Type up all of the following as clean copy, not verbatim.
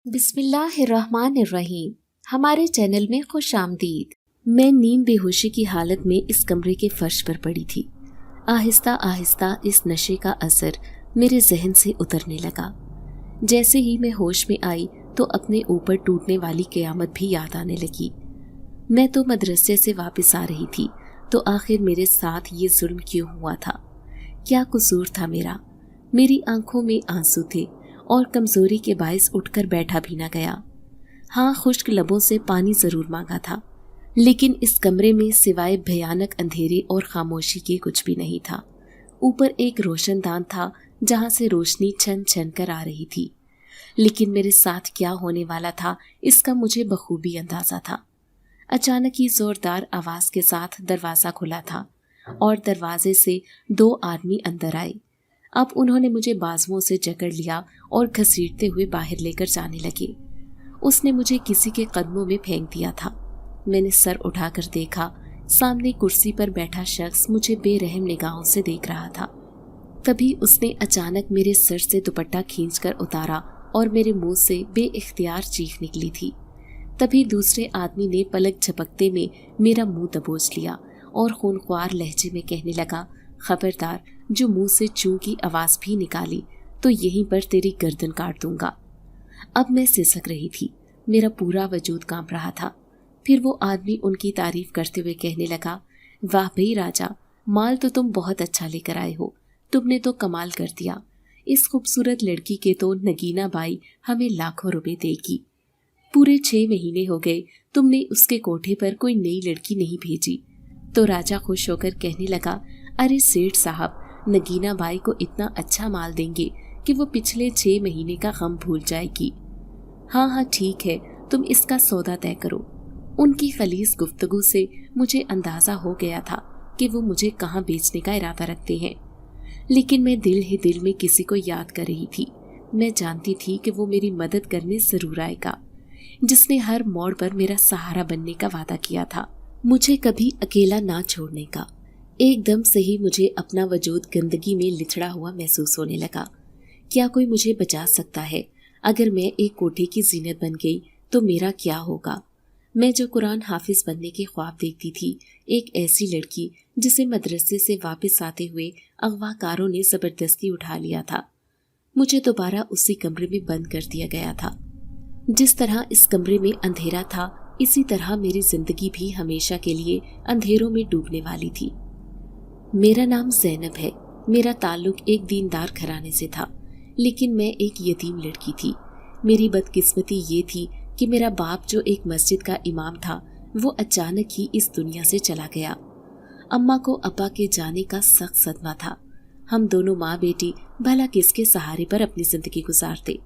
बिस्मिल्लाहिर्रहमानिर्रहीम। हमारे चैनल में खुश आमदीद। मैं नींद बेहोशी की हालत में इस कमरे के फर्श पर पड़ी थी। आहिस्ता आहिस्ता इस नशे का असर मेरे जहन से उतरने लगा। जैसे ही मैं होश में आई तो अपने ऊपर टूटने वाली क़यामत भी याद आने लगी। मैं तो मदरसे से वापस आ रही थी, तो आखिर मेरे साथ ये जुल्म क्यों हुआ था? क्या कसूर था मेरा? मेरी आंखों में आंसू थे और कमजोरी के बायस उठकर बैठा भी ना गया। हाँ, खुश्क लबों से पानी जरूर मांगा था, लेकिन इस कमरे में सिवाय भयानक अंधेरे और खामोशी के कुछ भी नहीं था। ऊपर एक रोशनदान था जहां से रोशनी छन छन कर आ रही थी, लेकिन मेरे साथ क्या होने वाला था इसका मुझे बखूबी अंदाजा था। अचानक ही जोरदार आवाज के साथ दरवाजा खुला था और दरवाजे से दो आदमी अंदर आए। अब उन्होंने मुझे बाजुओं से जकड़ लिया और घसीटते हुए बाहर लेकर जाने लगे। उसने मुझे किसी के कदमों में फेंक दिया था। मैंने सर उठाकर देखा, सामने कुर्सी पर बैठा शख्स मुझे बेरहम निगाहों से देख रहा था। तभी उसने अचानक मेरे सर से दुपट्टा खींचकर उतारा और मेरे मुंह से बेइख्तियार चीख निकली थी। तभी दूसरे आदमी ने पलक झपकते में मेरा मुंह दबोच लिया और खूनख्वार लहजे में कहने लगा, खबरदार, जो मुंह से चू की आवाज भी निकाली तो यहीं पर तेरी गर्दन काट दूंगा। अब मैं सिसक रही थी, मेरा पूरा वजूद कांप रहा था। फिर वो आदमी उनकी तारीफ करते हुए कहने लगा, वाह भई राजा, माल तो तुम बहुत अच्छा लेकर आए हो, तुमने तो कमाल कर दिया। इस खूबसूरत लड़की के तो नगीना बाई हमें लाखों रुपए देगी। पूरे 6 महीने हो गए तुमने उसके कोठे पर कोई नई लड़की नहीं भेजी। तो राजा खुश होकर कहने लगा, अरे सेठ साहब, नगीना बाई को इतना अच्छा माल देंगे कि वो पिछले 6 महीने का गम भूल जाएगी। हाँ हाँ ठीक है, तुम इसका सौदा तय करो। उनकी खलीस गुफ्तगू से मुझे अंदाजा हो गया था कि वो मुझे कहाँ बेचने का इरादा रखते हैं, लेकिन मैं दिल ही दिल में किसी को याद कर रही थी। मैं जानती थी कि वो मेरी मदद करने जरूर आएगा, जिसने हर मोड़ पर मेरा सहारा बनने का वादा किया था, मुझे कभी अकेला ना छोड़ने का। एकदम से ही मुझे अपना वजूद गंदगी में लिथड़ा हुआ महसूस होने लगा। क्या कोई मुझे बचा सकता है? अगर मैं एक कोठे की जीनत बन गई तो मेरा क्या होगा? मैं जो कुरान हाफिज बनने के ख्वाब देखती थी, एक ऐसी लड़की जिसे मदरसे से वापस आते हुए अगवाकारों ने जबरदस्ती उठा लिया था, मुझे दोबारा उसी कमरे में बंद कर दिया गया था। जिस तरह इस कमरे में अंधेरा था, इसी तरह मेरी जिंदगी भी हमेशा के लिए अंधेरों में डूबने वाली थी। मेरा नाम ज़ैनब है। मेरा ताल्लुक एक दीनदार घराने से था, लेकिन मैं एक यतीम लड़की थी। मेरी बदकिस्मती ये थी कि मेरा बाप जो एक मस्जिद का इमाम था, वो अचानक ही इस दुनिया से चला गया। अम्मा को अब्बा के जाने का सख्त सदमा था। हम दोनों माँ बेटी भला किसके सहारे पर अपनी जिंदगी गुजारते।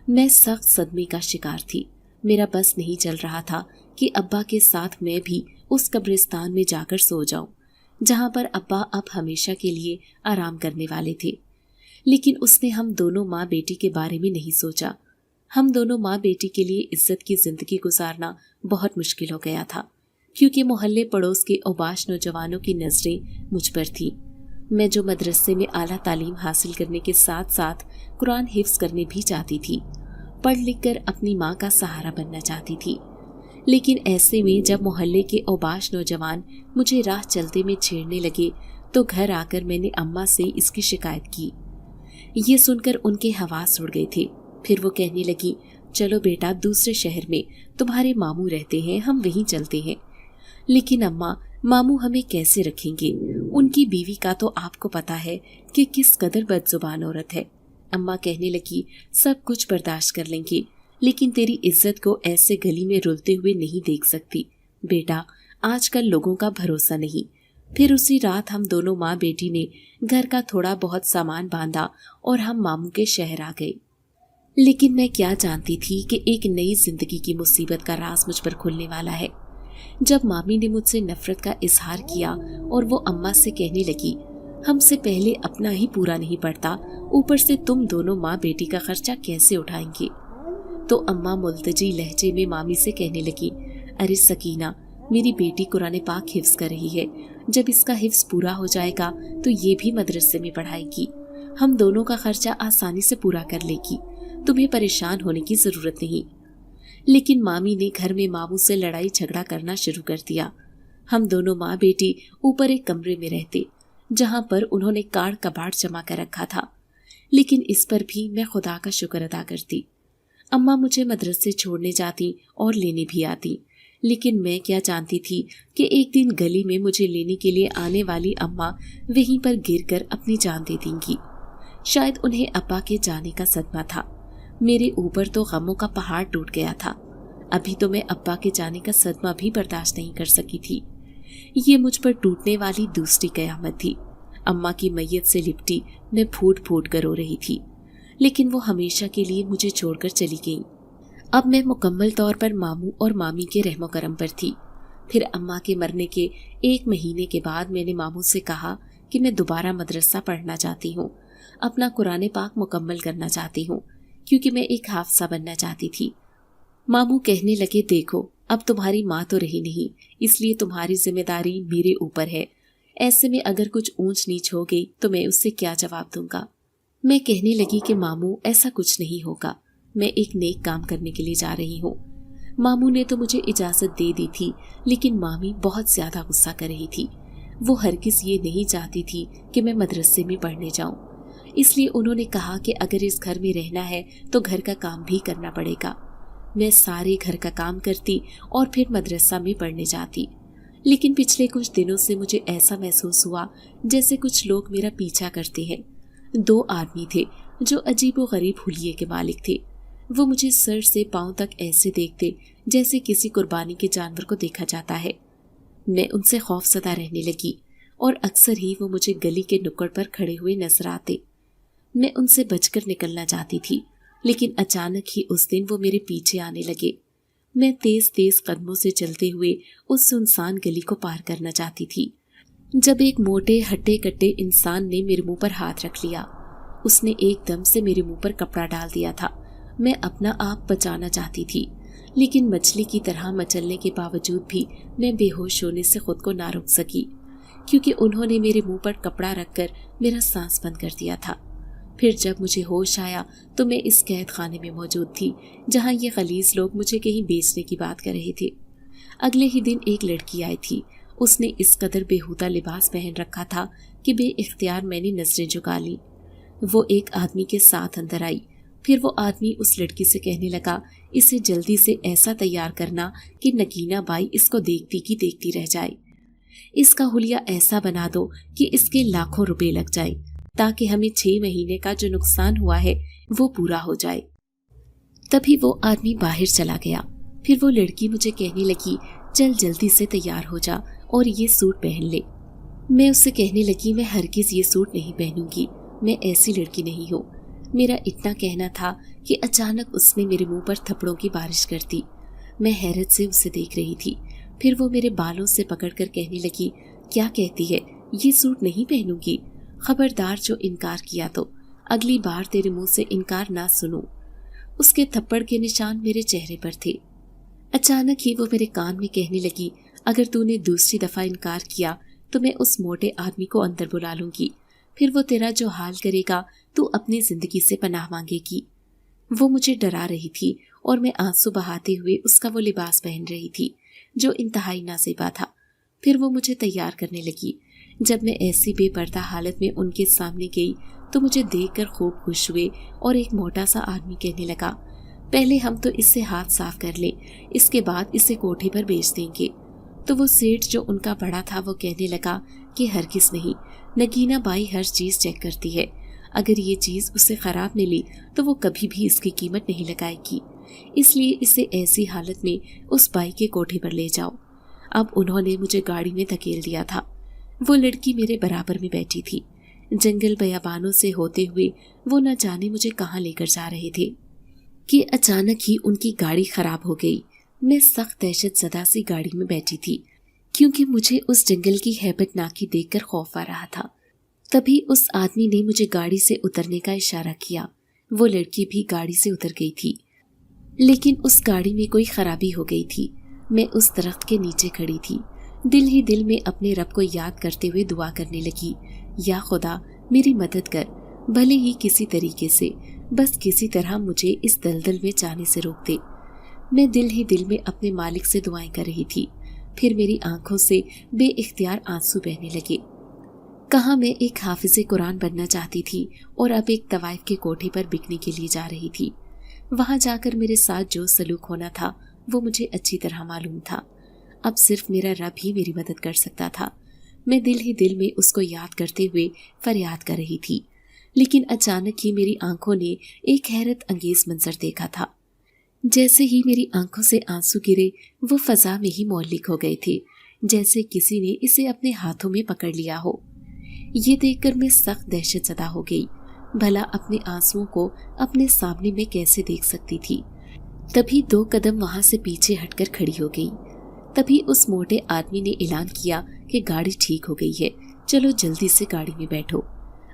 मैं सख्त सदमे का शिकार थी। मेरा बस नहीं चल रहा था कि अब्बा के साथ मैं भी उस कब्रिस्तान में जाकर सो जाऊं, जहां पर अब्बा अब हमेशा के लिए आराम करने वाले थे। लेकिन उसने हम दोनों माँ बेटी के बारे में नहीं सोचा। हम दोनों माँ बेटी के लिए इज्जत की जिंदगी गुजारना बहुत मुश्किल हो गया था, क्योंकि मोहल्ले पड़ोस के औबाश नौजवानों की नजरें मुझ पर थी। मैं जो मदरसे में आला तालीम हासिल करने के साथ साथ कुरान हिफ्ज करने भी चाहती थी, पढ़ लिख कर अपनी माँ का सहारा बनना चाहती थी। लेकिन ऐसे में जब मोहल्ले के औबाश नौजवान मुझे राह चलते में छेड़ने लगे, तो घर आकर मैंने अम्मा से इसकी शिकायत की। ये सुनकर उनके हवास उड़ गए थे। फिर वो कहने लगी, चलो बेटा, दूसरे शहर में तुम्हारे मामू रहते हैं, हम वहीं चलते हैं। लेकिन अम्मा, मामू हमें कैसे रखेंगे? उनकी बीवी का तो आपको पता है कि किस कदर बदजुबान औरत है। अम्मा कहने लगी, सब कुछ बर्दाश्त कर लेंगे, लेकिन तेरी इज्जत को ऐसे गली में रुलते हुए नहीं देख सकती। बेटा, आजकल लोगों का भरोसा नहीं। फिर उसी रात हम दोनों माँ बेटी ने घर का थोड़ा बहुत सामान बांधा और हम मामू के शहर आ गए। लेकिन मैं क्या जानती थी कि एक नई जिंदगी की मुसीबत का राज मुझ पर खुलने वाला है। जब मामी ने मुझसे नफरत का इजहार किया और वो अम्मा से कहने लगी, हमसे पहले अपना ही पूरा नहीं पड़ता, ऊपर से तुम दोनों माँ बेटी का खर्चा कैसे उठाएंगे? तो अम्मा मुल्तजी लहजे में मामी से कहने लगी, अरे सकीना, मेरी बेटी कुरान पाक हिफ्ज कर रही है, जब इसका हिफ्ज पूरा हो जाएगा तो ये भी मदरसे में पढ़ाएगी, हम दोनों का खर्चा आसानी से पूरा कर लेगी। तुम्हें परेशान होने की जरूरत नहीं। लेकिन मामी ने घर में मामू से लड़ाई झगड़ा करना शुरू कर दिया। हम दोनों माँ बेटी ऊपर एक कमरे में रहते, जहाँ पर उन्होंने काड़ कबाड़ जमा कर रखा था। लेकिन इस पर भी मैं खुदा का शुक्र अदा करती। अम्मा मुझे मदरसे छोड़ने जाती और लेने भी आती, लेकिन मैं क्या जानती थी कि एक दिन गली में मुझे लेने के लिए आने वाली अम्मा वहीं पर गिरकर अपनी जान दे देंगी। शायद उन्हें अब्बा के जाने का सदमा था। मेरे ऊपर तो गमों का पहाड़ टूट गया था। अभी तो मैं अब्बा के जाने का सदमा भी बर्दाश्त नहीं कर सकी थी। ये मुझ पर टूटने वाली दूसरी कयामत थी। अम्मा की मैयत से लिपटी मैं फूट फूट कर रो रही थी, लेकिन वो हमेशा के लिए मुझे छोड़कर चली गई। अब मैं मुकम्मल तौर पर मामू और मामी के रहमो करम पर थी। फिर अम्मा के मरने के 1 महीने के बाद मैंने मामू से कहा कि मैं दोबारा मदरसा पढ़ना चाहती हूँ, अपना कुरान पाक मुकम्मल करना चाहती हूँ, क्योंकि मैं एक हाफसा बनना चाहती थी। मामू कहने लगे, देखो अब तुम्हारी माँ तो रही नहीं, इसलिए तुम्हारी जिम्मेदारी मेरे ऊपर है। ऐसे में अगर कुछ ऊंच नीच हो गई तो मैं उससे क्या जवाब दूंगा। मैं कहने लगी कि मामू ऐसा कुछ नहीं होगा, मैं एक नेक काम करने के लिए जा रही हूँ। मामू ने तो मुझे इजाजत दे दी थी, लेकिन मामी बहुत ज्यादा गुस्सा कर रही थी। वो हरगिज ये नहीं चाहती थी कि मैं मदरसे में पढ़ने जाऊं, इसलिए उन्होंने कहा कि अगर इस घर में रहना है तो घर का काम भी करना पड़ेगा। मैं सारे घर का काम करती और फिर मदरसा में पढ़ने जाती। लेकिन पिछले कुछ दिनों से मुझे ऐसा महसूस हुआ जैसे कुछ लोग मेरा पीछा करते हैं। 2 आदमी थे जो अजीबोगरीब हुलिये के मालिक थे। वो मुझे सर से पांव तक ऐसे देखते जैसे किसी कुर्बानी के जानवर को देखा जाता है। मैं उनसे खौफजदा रहने लगी और अक्सर ही वो मुझे गली के नुक्कड़ पर खड़े हुए नजर आते। मैं उनसे बचकर निकलना चाहती थी, लेकिन अचानक ही उस दिन वो मेरे पीछे आने लगे। मैं तेज तेज कदमों से चलते हुए उस सुनसान गली को पार करना चाहती थी, जब एक मोटे हट्टे कट्टे इंसान ने मेरे मुंह पर हाथ रख लिया। उसने एकदम से मेरे मुंह पर कपड़ा डाल दिया था। मैं अपना आप बचाना चाहती थी, लेकिन मछली की तरह मचलने के बावजूद भी मैं बेहोश होने से खुद को ना रोक सकी, क्योंकि उन्होंने मेरे मुंह पर कपड़ा रखकर मेरा सांस बंद कर दिया था। फिर जब मुझे होश आया तो मैं इस कैद खाने में मौजूद थी, जहां ये गलीज लोग मुझे कहीं बेचने की बात कर रहे थे। अगले ही दिन एक लड़की आई थी। उसने इस कदर बेहुदा लिबास पहन रखा था कि बेइख्तियार मैंने नजरें झुका ली। वो एक आदमी के साथ अंदर आई। फिर वो आदमी उस लड़की से कहने लगा, इसे जल्दी से ऐसा तैयार करना कि नगीना बाई इसको देखती की देखती रह जाए। इसका हुलिया ऐसा बना दो कि इसके लाखों रुपए लग जाए, ताकि हमें 6 महीने का जो नुकसान हुआ है वो पूरा हो जाए। तभी वो आदमी बाहर चला गया। फिर वो लड़की मुझे कहने लगी, चल जल्दी से तैयार हो जा और ये सूट पहन ले। मैं उससे कहने लगी, मैं हरगिज ये सूट नहीं पहनूंगी, मैं ऐसी लड़की नहीं हूँ। मेरा इतना कहना था कि अचानक उसने मेरे मुंह पर थप्पड़ों की बारिश कर दी। मैं हैरत से उसे देख रही थी। फिर वो मेरे बालों से पकड़कर कहने लगी, क्या कहती है, ये सूट नहीं पहनूंगी। खबरदार जो इनकार किया तो अगली बार तेरे मुंह से इनकार ना सुनूं। उसके थप्पड़ के निशान मेरे चेहरे पर थे। अचानक ही वो मेरे कान में कहने लगी, अगर तूने दूसरी दफा इनकार किया तो मैं उस मोटे आदमी को अंदर बुला लूंगी, फिर वो तेरा जो हाल करेगा तू अपनी जिंदगी से पनाह मांगेगी। वो मुझे डरा रही थी और मैं आंसू बहाते हुए उसका वो लिबास पहन रही थी जो इंतहाई नाज़ेबा था। फिर वो मुझे तैयार करने लगी। जब मैं ऐसी बेपर्दा हालत में उनके सामने गई तो मुझे देखकर खूब खुश हुए और एक मोटा सा आदमी कहने लगा, पहले हम तो इससे हाथ साफ कर लें, इसके बाद इसे कोठे पर बेच देंगे। तो वो सेठ जो उनका बड़ा था वो कहने लगा कि हरगिज नहीं, नगीना बाई हर चीज़ चेक करती है, अगर ये चीज़ उसे ख़राब मिली तो वो कभी भी इसकी कीमत नहीं लगाएगी, इसलिए इसे ऐसी हालत में उस बाई के कोठे पर ले जाओ। अब उन्होंने मुझे गाड़ी में धकेल दिया था। वो लड़की मेरे बराबर में बैठी थी। जंगल बयाबानों से होते हुए वो न जाने मुझे कहाँ लेकर जा रहे थे कि अचानक ही उनकी गाड़ी खराब हो गई। मैं सख्त दहशत ज़दा सी गाड़ी में बैठी थी, क्योंकि मुझे उस जंगल की हैबतनाकी देखकर खौफ आ रहा था। तभी उस आदमी ने मुझे गाड़ी से उतरने का इशारा किया। वो लड़की भी गाड़ी से उतर गई थी, लेकिन उस गाड़ी में कोई खराबी हो गई थी। मैं उस दरख्त के नीचे खड़ी थी, दिल ही दिल में अपने रब को याद करते हुए दुआ करने लगी, या खुदा मेरी मदद कर, भले ही किसी तरीके से बस किसी तरह मुझे इस दलदल में जाने से रोक दे। मैं दिल ही दिल में अपने मालिक से दुआएं कर रही थी। फिर मेरी आंखों से बेइख्तियार आंसू बहने लगे। कहाँ मैं एक हाफिज़े कुरान बनना चाहती थी और अब एक तवाइफ के कोठे पर बिकने के लिए जा रही थी। वहां जाकर मेरे साथ जो सलूक होना था वो मुझे अच्छी तरह मालूम था। अब सिर्फ मेरा रब ही मेरी मदद कर सकता था। मैं दिल ही दिल में उसको याद करते हुए फरियाद कर रही थी, लेकिन अचानक ही मेरी आंखों ने एक हैरत अंगेज मंजर देखा था। जैसे ही मेरी आंखों से आंसू गिरे वो फजा में ही मौलिक हो गए थे, जैसे किसी ने इसे अपने हाथों में पकड़ लिया हो। ये देखकर मैं सख्त दहशत ज़दा हो गई। भला अपने आंसुओं को अपने सामने में कैसे देख सकती थी। तभी 2 कदम वहां से पीछे हटकर खड़ी हो गई। तभी उस मोटे आदमी ने ऐलान किया कि गाड़ी ठीक हो गई है, चलो जल्दी से गाड़ी में बैठो।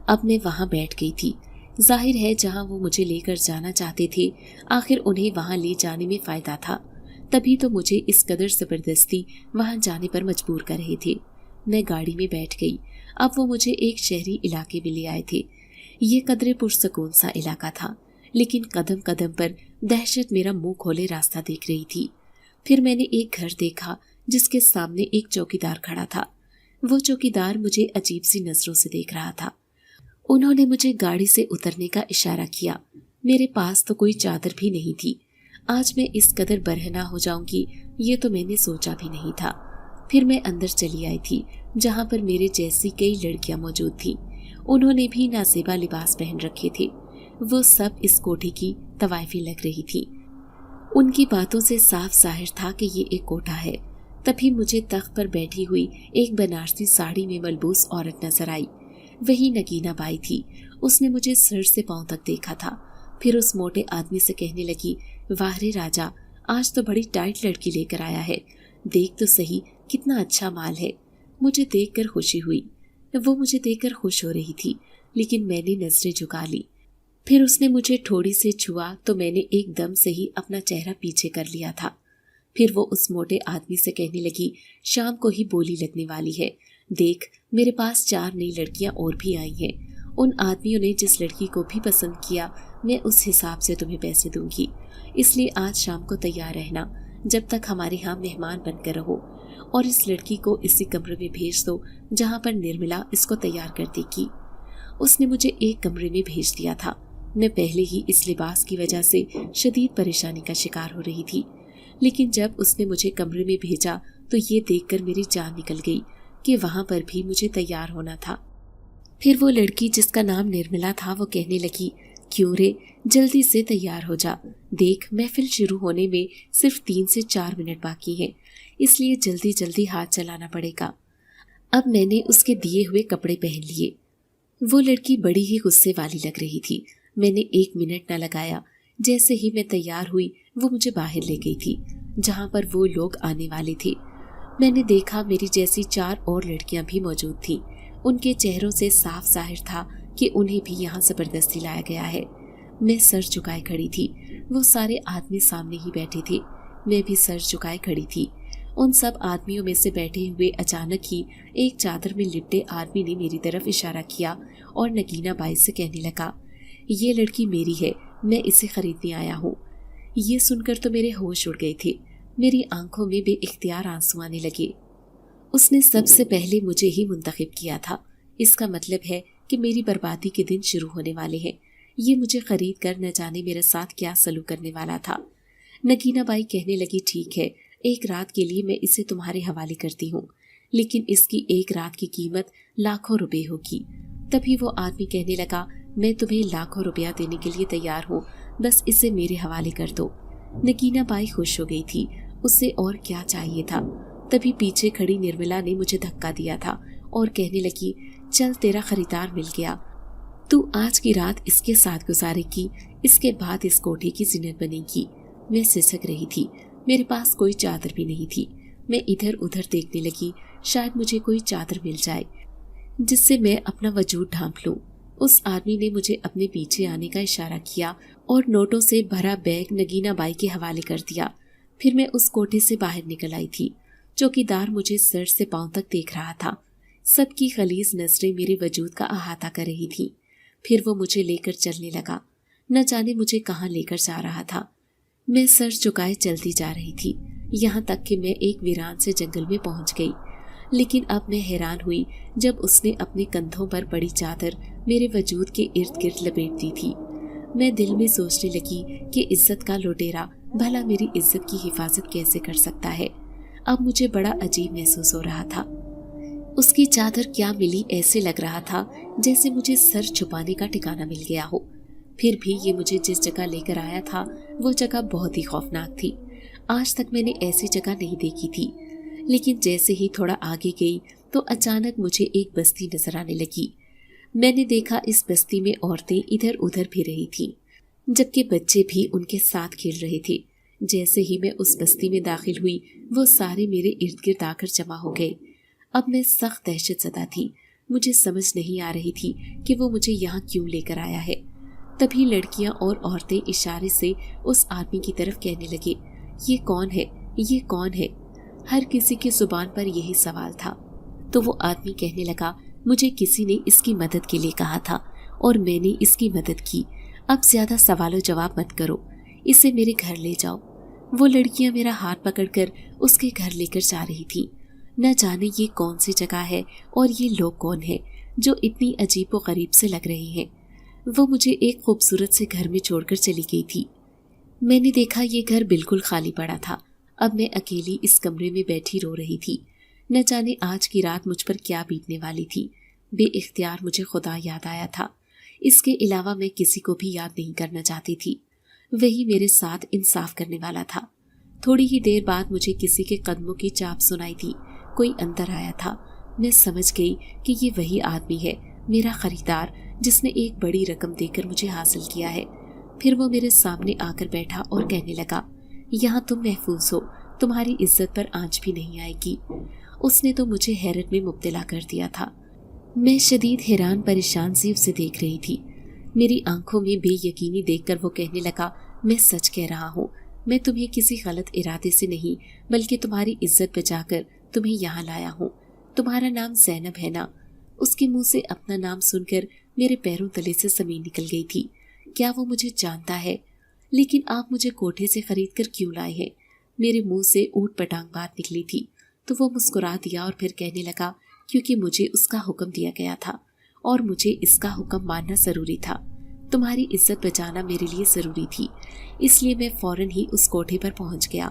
अब मैं वहां बैठ गई थी। जाहिर है जहां वो मुझे लेकर जाना चाहते थे, आखिर उन्हें वहां ले जाने में फायदा था। तभी तो मुझे इस कदर जबरदस्ती वहां जाने पर मजबूर कर रहे थे। मैं गाड़ी में बैठ गई। अब वो मुझे एक शहरी इलाके में ले आए थे। ये कदरे पुरसकून सा इलाका था, लेकिन कदम कदम पर दहशत मेरा मुंह खोले रास्ता देख रही थी। फिर मैंने एक घर देखा जिसके सामने एक चौकीदार खड़ा था। वो चौकीदार मुझे अजीब सी नजरों से देख रहा था। उन्होंने मुझे गाड़ी से उतरने का इशारा किया। मेरे पास तो कोई चादर भी नहीं थी। आज मैं इस कदर बरहना हो जाऊंगी ये तो मैंने सोचा भी नहीं था। फिर मैं अंदर चली आई थी, जहां पर मेरे जैसी कई लड़कियां मौजूद थीं। उन्होंने भी नाज़ेबा लिबास पहन रखे थे। वो सब इस कोठे की तवाइफी लग रही थी। उनकी बातों से साफ जाहिर था कि ये एक कोठा है। तभी मुझे तख्त पर बैठी हुई एक बनारसी साड़ी में मलबूस औरत नजर आई। वही नगीना बाई थी। उसने मुझे सर से पांव तक देखा था। फिर उस मोटे आदमी से कहने लगी, वाह रे राजा, आज तो बड़ी टाइट लड़की लेकर आया है। देख तो सही कितना अच्छा माल है। मुझे देखकर खुशी हुई। वो मुझे देखकर खुश हो रही थी, लेकिन मैंने नजरें झुका ली। फिर उसने मुझे थोड़ी से छुआ तो मैंने एकदम से ही अपना चेहरा पीछे कर लिया था। फिर वो उस मोटे आदमी से कहने लगी, शाम को ही बोली लगने वाली है। देख, मेरे पास 4 नई लड़कियां और भी आई हैं। उन आदमियों ने जिस लड़की को भी पसंद किया, मैं उस हिसाब से तुम्हें पैसे दूंगी। इसलिए आज शाम को तैयार रहना, जब तक हमारे यहाँ मेहमान बनकर रहो। और इस लड़की को इसी कमरे में भेज दो जहाँ पर निर्मला इसको तैयार कर देगी। उसने मुझे एक कमरे में भेज दिया था। मैं पहले ही इस लिबास की वजह से शदीद परेशानी का शिकार हो रही थी, लेकिन जब उसने मुझे कमरे में भेजा तो ये देखकर मेरी जान निकल गई कि वहां पर भी मुझे तैयार होना था। फिर वो लड़की जिसका नाम निर्मला था वो कहने लगी, क्यों रे, जल्दी से तैयार हो जा। देख, महफिल शुरू होने में सिर्फ 3 से 4 मिनट बाकी हैं, इसलिए जल्दी जल्दी हाथ चलाना पड़ेगा। अब मैंने उसके दिए हुए कपड़े पहन लिए। वो लड़की बड़ी ही गुस्से वाली लग रही थी। मैंने 1 मिनट न लगाया। जैसे ही मैं तैयार हुई वो मुझे बाहर ले गई थी, जहाँ पर वो लोग आने वाले थे। मैंने देखा मेरी जैसी 4 और लड़कियां भी मौजूद थीं। उनके चेहरों से साफ जाहिर था कि उन्हें भी यहाँ जबरदस्ती लाया गया है। मैं सर झुकाए खड़ी थी। वो सारे आदमी सामने ही बैठे थे। मैं भी सर झुकाए खड़ी थी। उन सब आदमियों में से बैठे हुए अचानक ही एक चादर में लिपटे आदमी ने मेरी तरफ इशारा किया और नगीना बाई से कहने लगा, ये लड़की मेरी है, मैं इसे खरीदने आया हूँ। ये सुनकर तो मेरे होश उड़ गए थे। मेरी आंखों में बेइख्तियार आंसू आने लगे। उसने सबसे पहले मुझे ही मुंतखब किया था। इसका मतलब है कि मेरी बर्बादी के दिन शुरू होने वाले हैं। ये मुझे खरीद कर न जाने मेरे साथ क्या सलूक करने वाला था। नगीना बाई कहने लगी, ठीक है, 1 रात के लिए मैं इसे तुम्हारे हवाले करती हूँ, लेकिन इसकी 1 रात की कीमत लाखों रुपए होगी। तभी वो आदमी कहने लगा, मैं तुम्हें लाखों रुपया देने के लिए तैयार हूँ, बस इसे मेरे हवाले कर दो। नगीना बाई खुश हो गई थी। उससे और क्या चाहिए था। तभी पीछे खड़ी निर्मला ने मुझे धक्का दिया था और कहने लगी, चल, तेरा खरीदार मिल गया। तू आज की रात इसके साथ गुजारेगी, इसके बाद इस कोठे की जिन्नत बनेगी। मैं सिसक रही थी। मेरे पास कोई चादर भी नहीं थी। मैं इधर उधर देखने लगी, शायद मुझे कोई चादर मिल जाए जिससे मैं अपना वजूद ढांप लूं। उस आदमी ने मुझे अपने पीछे आने का इशारा किया और नोटों से भरा बैग नगीना बाई के हवाले कर दिया। फिर मैं उस कोठे से बाहर निकल आई थी। चौकीदार मुझे सर से पांव तक देख रहा था। सबकी खलीज नजरें मेरे वजूद का अहाता कर रही थी। फिर वो मुझे लेकर चलने लगा। न जाने मुझे कहाँ लेकर जा रहा था। मैं सर झुकाए चलती जा रही थी, यहाँ तक कि मैं एक वीरान से जंगल में पहुँच गई। लेकिन अब मैं हैरान हुई जब उसने अपने कंधों पर बड़ी चादर मेरे वजूद के इर्द गिर्द लपेट दी थी। मैं दिल में सोचने लगी कि इज्जत का लुटेरा भला मेरी इज्जत की हिफाजत कैसे कर सकता है। अब मुझे बड़ा अजीब महसूस हो रहा था। उसकी चादर क्या मिली, ऐसे लग रहा था जैसे मुझे सर छुपाने का ठिकाना मिल गया हो। फिर भी ये मुझे जिस जगह लेकर आया था वो जगह बहुत ही खौफनाक थी। आज तक मैंने ऐसी जगह नहीं देखी थी। लेकिन जैसे ही थोड़ा आगे गई तो अचानक मुझे एक बस्ती नजर आने लगी। मैंने देखा इस बस्ती में औरतें इधर उधर फिर रही थीं, जबकि बच्चे भी उनके साथ खेल रहे थे। जैसे ही मैं उस बस्ती में दाखिल हुई वो सारे मेरे इर्द गिर्द आकर जमा हो गए। अब मैं सख्त दहशत ज़दा थी। मुझे समझ नहीं आ रही थी कि वो मुझे यहाँ क्यों लेकर आया है। तभी लड़कियां और औरतें इशारे से उस आदमी की तरफ कहने लगे, ये कौन है, ये कौन है। हर किसी की जुबान पर यही सवाल था। तो वो आदमी कहने लगा, मुझे किसी ने इसकी मदद के लिए कहा था और मैंने इसकी मदद की। अब ज्यादा सवालों जवाब मत करो, इसे मेरे घर ले जाओ। वो लड़कियां मेरा हाथ पकड़कर उसके घर लेकर जा रही थी। न जाने ये कौन सी जगह है और ये लोग कौन है जो इतनी अजीब व गरीब से लग रहे हैं। वो मुझे एक खूबसूरत से घर में छोड़कर चली गई थी। मैंने देखा ये घर बिल्कुल खाली पड़ा था। अब मैं अकेली इस कमरे में बैठी रो रही थी। न जाने आज की रात मुझ पर क्या बीतने वाली थी। बेइख्तियार मुझे खुदा याद आया था। इसके अलावा मैं किसी को भी याद नहीं करना चाहती थी। वही मेरे साथ इंसाफ करने वाला था। थोड़ी ही देर बाद मुझे किसी के कदमों की चाप सुनाई दी। कोई अंदर आया था। मैं समझ गई कि ये वही आदमी है, मेरा खरीदार, जिसने एक बड़ी रकम देकर मुझे हासिल किया है। फिर वो मेरे सामने आकर बैठा और कहने लगा, यहाँ तुम महफूज हो, तुम्हारी इज्जत पर आंच भी नहीं आएगी। उसने तो मुझे हैरत में मुब्तला कर दिया था। मैं शदीद हैरान परेशान सी उसे देख रही थी। मेरी आंखों में बेयकीनी देखकर वो कहने लगा, मैं सच कह रहा हूँ, मैं तुम्हें किसी गलत इरादे से नहीं बल्कि तुम्हारी इज्जत बचाकर तुम्हें यहाँ लाया हूँ। तुम्हारा नाम ज़ैनब है ना? उसके मुंह से अपना नाम सुनकर मेरे पैरों तले से ज़मीन निकल गई थी। क्या वो मुझे जानता है? लेकिन आप मुझे कोठे से खरीद कर क्यों लाए हैं? मेरे मुंह से ऊट पटांग बात निकली थी। तो वो मुस्कुरा दिया और फिर कहने लगा, क्योंकि मुझे उसका हुक्म दिया गया था और मुझे इसका हुक्म मानना ज़रूरी था। तुम्हारी इज्जत बचाना मेरे लिए ज़रूरी थी, इसलिए मैं फ़ौरन ही उस कोठे पर पहुंच गया।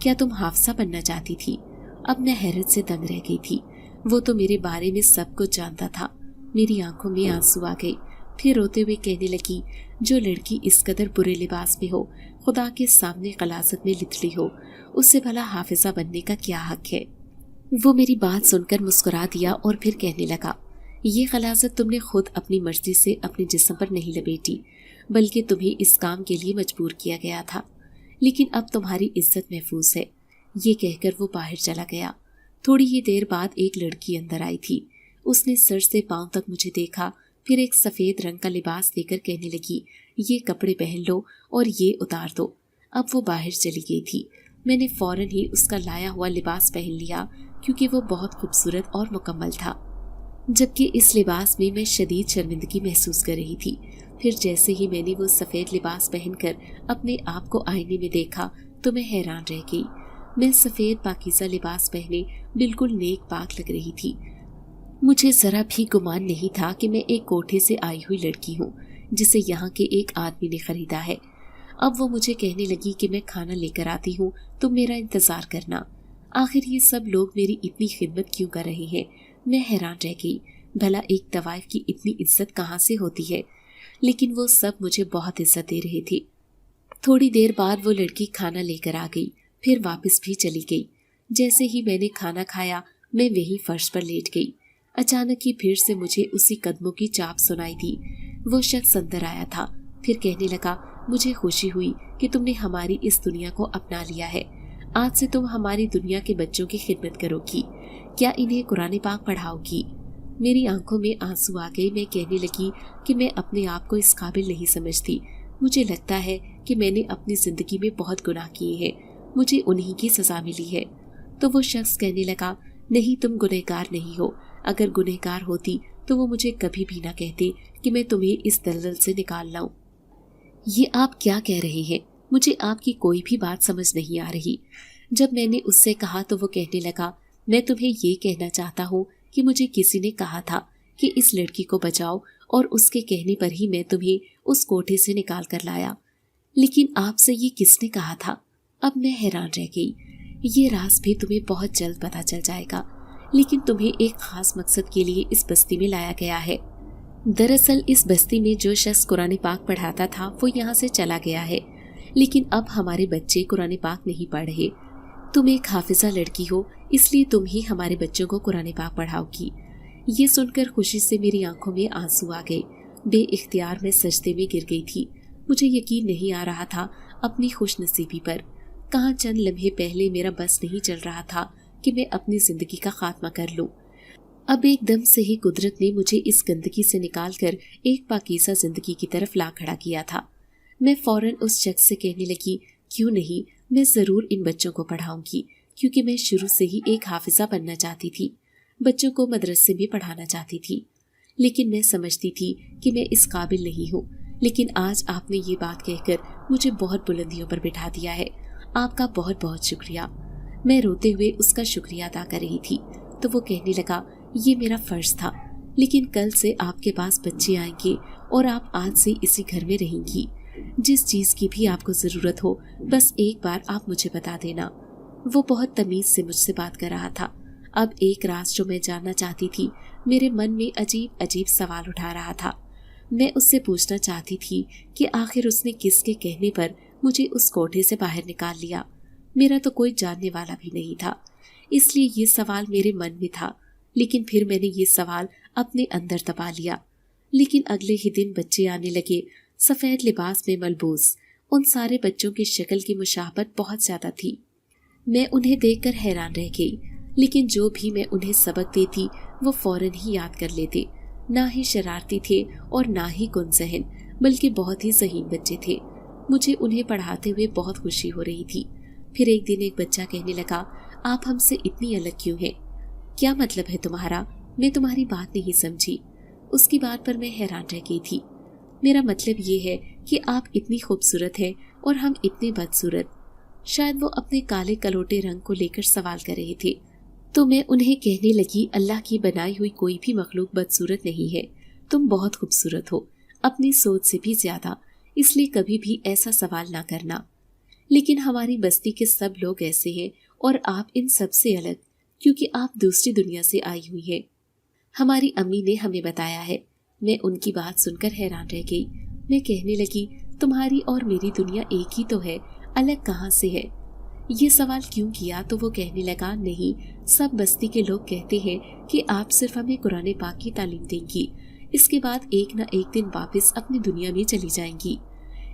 क्या तुम हाफसा बनना चाहती थी? अब मैं हैरत से दंग रह गई थी। वो तो मेरे बारे में सब कुछ जानता था। मेरी आंखों में आंसू आ गए। फिर रोते हुए कहने लगी, जो लड़की इस कदर बुरे लिबास में हो, खुदा के सामने गलाजत में लिथड़ी हो, उससे भला हाफिजा बनने का क्या हक है? वो मेरी बात सुनकर मुस्कुरा दिया और फिर कहने लगा, ये गलाजत तुमने खुद अपनी मर्जी से अपने जिस्म पर नहीं लपेटी, बल्कि तुम्हें इस काम के लिए मजबूर किया गया था। लेकिन अब तुम्हारी इज्जत महफूज है। ये कहकर वो बाहर चला गया। थोड़ी ही देर बाद एक लड़की अंदर आई थी। उसने सर से पांव तक मुझे देखा, फिर एक सफ़ेद रंग का लिबास देकर कहने लगी, ये कपड़े पहन लो और ये उतार दो। अब वो बाहर चली गई थी। मैंने फ़ौरन ही उसका लाया हुआ लिबास पहन लिया, क्योंकि वो बहुत खूबसूरत और मुकम्मल था, जबकि इस लिबास में मैं शदीद शर्मिंदगी महसूस कर रही थी। फिर जैसे ही मैंने वो सफ़ेद लिबास पहनकर अपने आप को आईने में देखा तो मैं हैरान रह गई। मैं सफ़ेद पाकीज़ा लिबास पहने बिल्कुल नेक पाक लग रही थी। मुझे ज़रा भी गुमान नहीं था कि मैं एक कोठे से आई हुई लड़की हूँ जिसे यहाँ के एक आदमी ने खरीदा है। अब वो मुझे कहने लगी कि मैं खाना लेकर आती हूँ, तुम मेरा इंतज़ार करना। आखिर ये सब लोग मेरी इतनी खिदमत क्यों कर रहे हैं? मैं हैरान रह गई। भला एक तवाइफ की इतनी इज्जत कहाँ से होती है? लेकिन वो सब मुझे बहुत इज्जत दे रहे थे। थोड़ी देर बाद वो लड़की खाना लेकर आ गई, फिर वापस भी चली गई। जैसे ही मैंने खाना खाया मैं वहीं फर्श पर लेट गई। अचानक ही फिर से मुझे उसी कदमों की चाप सुनाई दी। वो शख्स अंदर आया था। फिर कहने लगा, मुझे खुशी हुई कि तुमने हमारी इस दुनिया को अपना लिया है। आज से तुम हमारी दुनिया के बच्चों की खिदमत करोगी। क्या इन्हें कुरान पाक पढ़ाओगी? मेरी आंखों में आंसू आ गए। मैं कहने लगी कि मैं अपने आप को इस काबिल नहीं समझती। मुझे लगता है कि मैंने अपनी जिंदगी में बहुत गुनाह किए हैं, मुझे उन्हीं की सजा मिली है। तो वो शख्स कहने लगा, नहीं, तुम गुनहगार नहीं हो। अगर गुनहगार होती तो वो मुझे कभी भी ना कहते कि मैं तुम्हें इस दलदल से निकाल लाऊं। یہ آپ کیا کہہ رہے ہیں؟ مجھے آپ کی کوئی بھی بات سمجھ نہیں آ رہی۔ جب میں نے اس سے کہا تو وہ کہنے لگا، میں تمہیں یہ کہنا چاہتا ہوں کہ مجھے کسی نے کہا تھا کہ اس لڑکی کو بچاؤ، اور اس کے کہنے پر ہی میں تمہیں اس کوٹھے سے نکال کر لایا۔ لیکن آپ سے یہ کس نے کہا تھا؟ اب میں حیران رہ گئی۔ یہ راز بھی تمہیں بہت جلد پتہ چل جائے گا، لیکن تمہیں ایک خاص مقصد کے لیے اس بستی میں لایا گیا ہے۔ دراصل اس بستی میں جو شخص قرآن پاک پڑھاتا تھا وہ یہاں سے چلا گیا ہے، لیکن اب ہمارے بچے قرآن پاک نہیں پڑھ رہے۔ تم ایک حافظہ لڑکی ہو، اس لیے تم ہی ہمارے بچوں کو قرآن پاک پڑھاؤ گی۔ یہ سن کر خوشی سے میری آنکھوں میں آنسو آ گئے۔ بے اختیار میں سجدے میں گر گئی تھی۔ مجھے یقین نہیں آ رہا تھا اپنی خوش نصیبی پر۔ کہاں چند لمحے پہلے میرا بس نہیں چل رہا تھا کہ میں اپنی زندگی کا خاتمہ کر لوں۔ اب ایک دم سے ہی قدرت نے مجھے اس گندگی سے نکال کر ایک پاکیزہ زندگی کی طرف لا کھڑا کیا تھا۔ میں فوراً اس شخص سے کہنے لگی، کیوں نہیں، میں ضرور ان بچوں کو پڑھاؤں گی، کیونکہ میں شروع سے ہی ایک حافظہ بننا چاہتی تھی، بچوں کو مدرسے میں پڑھانا چاہتی تھی۔ لیکن میں سمجھتی تھی کہ میں اس قابل نہیں ہوں۔ لیکن آج آپ نے یہ بات کہہ کر مجھے بہت بلندیوں پر بٹھا دیا ہے۔ آپ کا بہت بہت شکریہ۔ میں روتے ہوئے اس کا شکریہ ادا کر رہی تھی تو وہ کہنے لگا، یہ میرا فرض تھا، لیکن کل سے آپ کے پاس بچے آئیں گے اور آپ آج سے اسی گھر میں رہیں گی۔ جس چیز کی بھی آپ کو ضرورت ہو بس ایک بار آپ مجھے بتا دینا۔ وہ بہت تمیز سے مجھ سے بات کر رہا تھا۔ اب ایک راز جو میں جاننا چاہتی تھی میرے من میں عجیب عجیب سوال اٹھا رہا تھا۔ میں اس سے پوچھنا چاہتی تھی کہ آخر اس نے کس کے کہنے پر مجھے اس کوٹھے سے باہر نکال لیا۔ میرا تو کوئی جاننے والا بھی نہیں تھا، اس لیے یہ سوال میرے من میں تھا، لیکن پھر میں نے یہ سوال اپنے اندر دبا لیا۔ لیکن اگلے ہی دن بچے آنے لگے، سفید لباس میں ملبوس۔ ان سارے بچوں کی شکل کی مشابہت بہت زیادہ تھی۔ میں انہیں دیکھ کر حیران رہ گئی، لیکن جو بھی میں انہیں سبق دیتی وہ فوراً ہی یاد کر لیتے۔ نہ ہی شرارتی تھے اور نہ ہی کن ذہن، بلکہ بہت ہی ذہین بچے تھے۔ مجھے انہیں پڑھاتے ہوئے بہت خوشی ہو رہی تھی۔ پھر ایک دن ایک بچہ کہنے لگا، آپ ہم سے اتنی الگ کیوں ہیں؟ کیا مطلب ہے تمہارا؟ میں تمہاری بات نہیں سمجھی۔ اس کی بات پر میں حیران رہ گئی تھی۔ میرا مطلب یہ ہے کہ آپ اتنی خوبصورت ہیں اور ہم اتنے بدصورت۔ شاید وہ اپنے کالے کلوٹے رنگ کو لے کر سوال کر رہے تھے، تو میں انہیں کہنے لگی، اللہ کی بنائی ہوئی کوئی بھی مخلوق بدصورت نہیں ہے، تم بہت خوبصورت ہو، اپنی سوچ سے بھی زیادہ، اس لیے کبھی بھی ایسا سوال نہ کرنا۔ لیکن ہماری بستی کے سب لوگ ایسے ہیں اور آپ ان سب سے الگ، کیونکہ آپ دوسری دنیا سے آئی ہوئی ہیں، ہماری امی نے ہمیں بتایا ہے۔ میں ان کی بات سن کر حیران رہ گئی۔ میں کہنے لگی، تمہاری اور میری دنیا ایک ہی تو ہے، الگ کہاں سے ہے؟ یہ سوال کیوں کیا تو وہ کہنے لگا، نہیں، سب بستی کے لوگ کہتے ہیں کہ آپ صرف ہمیں قرآن پاک کی تعلیم دیں گی، اس کے بعد ایک نہ ایک دن واپس اپنی دنیا میں چلی جائیں گی۔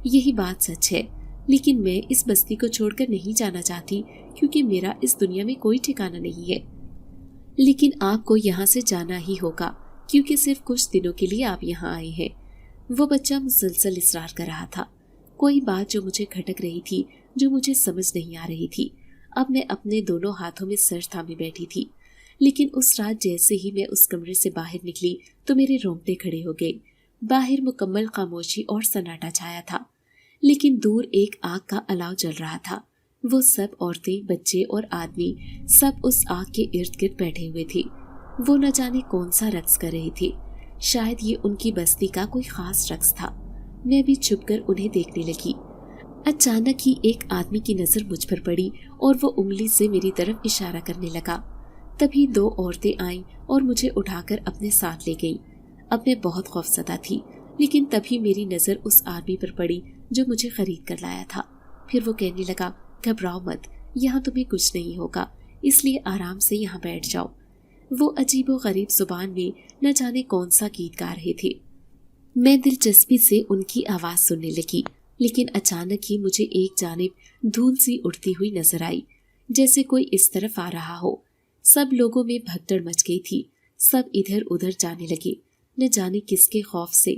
یہی بات سچ ہے، لیکن میں اس بستی کو چھوڑ کر نہیں جانا چاہتی، کیونکہ میرا اس دنیا میں کوئی ٹھکانہ نہیں ہے۔ لیکن آپ کو یہاں سے جانا ہی ہوگا، کیونکہ صرف کچھ دنوں کے لیے آپ یہاں آئے ہیں۔ وہ بچہ مسلسل اصرار کر رہا تھا۔ کوئی بات جو مجھے کھٹک رہی تھی، جو مجھے سمجھ نہیں آ رہی تھی۔ اب میں اپنے دونوں ہاتھوں میں سر تھامے بیٹھی تھی، لیکن اس رات جیسے ہی میں اس کمرے سے باہر نکلی تو میرے رونگٹے کھڑے ہو گئے۔ باہر مکمل خاموشی اور سناٹا چھایا تھا، لیکن دور ایک آگ کا الاؤ جل رہا تھا۔ وہ سب عورتیں، بچے اور آدمی سب اس آگ کے ارد گرد بیٹھے ہوئے تھے۔ وہ نہ جانے کون سا رقص کر رہے تھے، شاید یہ ان کی بستی کا کوئی خاص رقص تھا۔ میں بھی چھپ کر انہیں دیکھنے لگی۔ اچانک ہی ایک آدمی کی نظر مجھ پر پڑی اور وہ انگلی سے میری طرف اشارہ کرنے لگا۔ تبھی دو عورتیں آئیں اور مجھے اٹھا کر اپنے ساتھ لے گئیں۔ اب میں بہت خوفزدہ تھی، لیکن تبھی میری نظر اس آدمی پر پڑی جو مجھے خرید کر لایا تھا۔ پھر وہ کہنے لگا، گھبراؤ مت، یہاں تمہیں کچھ نہیں ہوگا، اس لیے آرام سے یہاں بیٹھ جاؤ۔ وہ عجیب و غریب زبان میں نہ جانے کون سا گیت گا رہے تھے۔ میں دلچسپی سے ان کی آواز سننے لگی، لیکن اچانک ہی مجھے ایک جانب دھول سی اڑتی ہوئی نظر آئی، جیسے کوئی اس طرف آ رہا ہو۔ سب لوگوں میں بھگدڑ مچ گئی تھی، سب ادھر ادھر جانے لگے، نہ جانے کس کے خوف سے۔